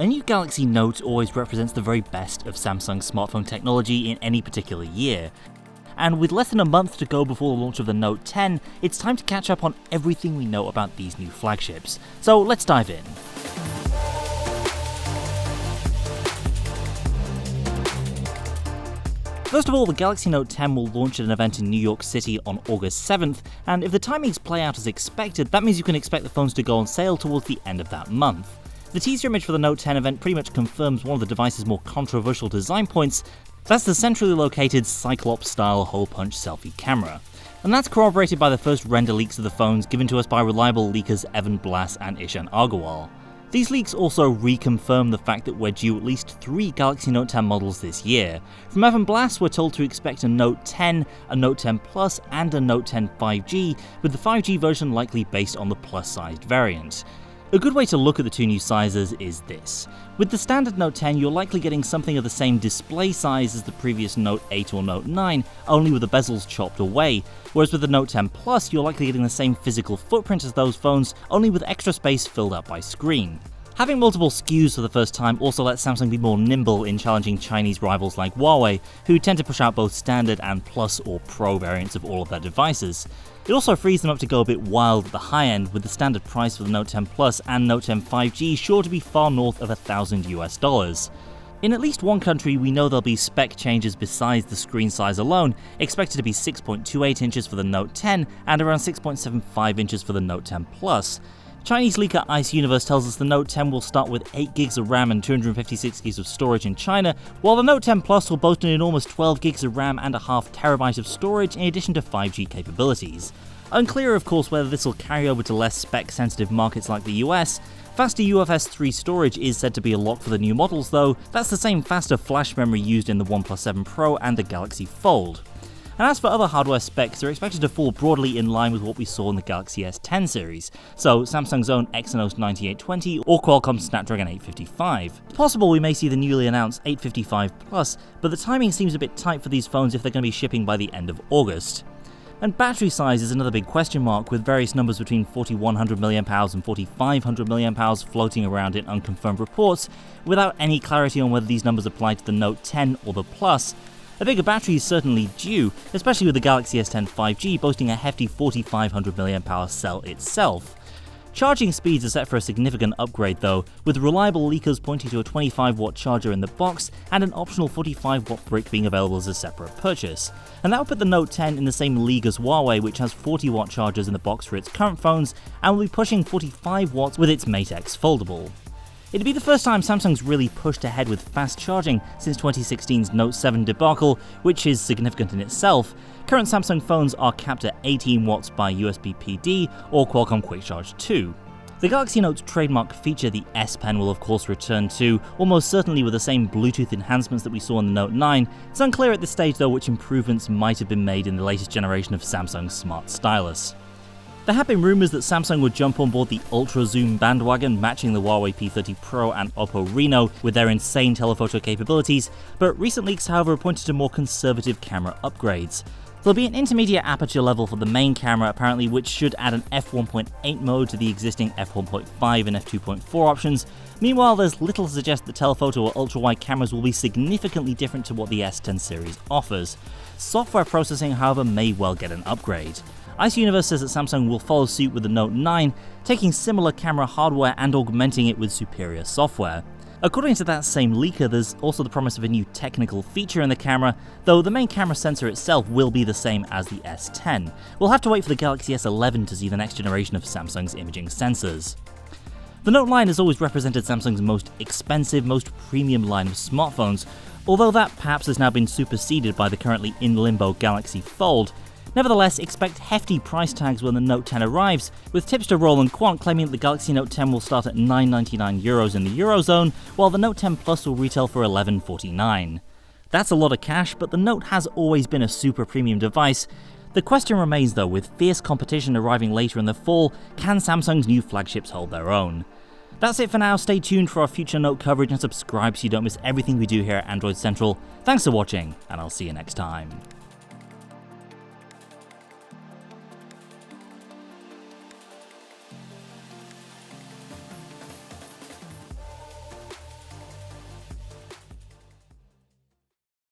A new Galaxy Note always represents the very best of Samsung's smartphone technology in any particular year. And with less than a month to go before the launch of the Note 10, it's time to catch up on everything we know about these new flagships. So let's dive in. First of all, the Galaxy Note 10 will launch at an event in New York City on August 7th, and if the timings play out as expected, that means you can expect the phones to go on sale towards the end of that month. The teaser image for the Note 10 event pretty much confirms one of the device's more controversial design points. That's the centrally located Cyclops-style hole-punch selfie camera. And that's corroborated by the first render leaks of the phones given to us by reliable leakers Evan Blass and Ishan Agarwal. These leaks also reconfirm the fact that we're due at least 3 Galaxy Note 10 models this year. From Evan Blass, we're told to expect a Note 10, a Note 10 Plus, and a Note 10 5G, with the 5G version likely based on the plus-sized variant. A good way to look at the two new sizes is this. With the standard Note 10, you're likely getting something of the same display size as the previous Note 8 or Note 9, only with the bezels chopped away, whereas with the Note 10 Plus, you're likely getting the same physical footprint as those phones, only with extra space filled out by screen. Having multiple SKUs for the first time also lets Samsung be more nimble in challenging Chinese rivals like Huawei, who tend to push out both standard and Plus or Pro variants of all of their devices. It also frees them up to go a bit wild at the high end, with the standard price for the Note 10 Plus and Note 10 5G sure to be far north of $1,000 US. In at least one country, we know there'll be spec changes besides the screen size alone, expected to be 6.28 inches for the Note 10 and around 6.75 inches for the Note 10 Plus. Chinese leaker Ice Universe tells us the Note 10 will start with 8GB of RAM and 256GB of storage in China, while the Note 10 Plus will boast an enormous 12GB of RAM and a half terabyte of storage in addition to 5G capabilities. Unclear, of course, whether this will carry over to less spec-sensitive markets like the US. Faster UFS 3 storage is said to be a lock for the new models though. That's the same faster flash memory used in the OnePlus 7 Pro and the Galaxy Fold. And as for other hardware specs, they're expected to fall broadly in line with what we saw in the Galaxy S10 series, so Samsung's own Exynos 9820 or Qualcomm's Snapdragon 855. It's possible we may see the newly announced 855 Plus, but the timing seems a bit tight for these phones if they're going to be shipping by the end of August. And battery size is another big question mark, with various numbers between 4100 mAh and 4500 mAh floating around in unconfirmed reports, without any clarity on whether these numbers apply to the Note 10 or the Plus. A bigger battery is certainly due, especially with the Galaxy S10 5G boasting a hefty 4500 mAh cell itself. Charging speeds are set for a significant upgrade though, with reliable leakers pointing to a 25-watt charger in the box and an optional 45-watt brick being available as a separate purchase. And that would put the Note 10 in the same league as Huawei, which has 40-watt chargers in the box for its current phones and will be pushing 45 watts with its Mate X foldable. It'd be the first time Samsung's really pushed ahead with fast charging since 2016's Note 7 debacle, which is significant in itself. Current Samsung phones are capped at 18 watts by USB PD or Qualcomm Quick Charge 2. The Galaxy Note's trademark feature, the S Pen, will of course return too, almost certainly with the same Bluetooth enhancements that we saw in the Note 9. It's unclear at this stage though which improvements might have been made in the latest generation of Samsung's smart stylus. There have been rumours that Samsung would jump on board the Ultra Zoom bandwagon, matching the Huawei P30 Pro and Oppo Reno with their insane telephoto capabilities, but recent leaks however pointed to more conservative camera upgrades. There'll be an intermediate aperture level for the main camera apparently, which should add an f1.8 mode to the existing f1.5 and f2.4 options. Meanwhile, there's little to suggest that telephoto or ultra-wide cameras will be significantly different to what the S10 series offers. Software processing, however, may well get an upgrade. Ice Universe says that Samsung will follow suit with the Note 9, taking similar camera hardware and augmenting it with superior software. According to that same leaker, there's also the promise of a new technical feature in the camera, though the main camera sensor itself will be the same as the S10. We'll have to wait for the Galaxy S11 to see the next generation of Samsung's imaging sensors. The Note line has always represented Samsung's most expensive, most premium line of smartphones, although that perhaps has now been superseded by the currently in limbo Galaxy Fold. Nevertheless, expect hefty price tags when the Note 10 arrives, with tipster Roland Quant claiming that the Galaxy Note 10 will start at €999 in the Eurozone, while the Note 10 Plus will retail for $1149. That's a lot of cash, but the Note has always been a super premium device. The question remains though, with fierce competition arriving later in the fall, can Samsung's new flagships hold their own? That's it for now. Stay tuned for our future Note coverage and subscribe so you don't miss everything we do here at Android Central. Thanks for watching, and I'll see you next time.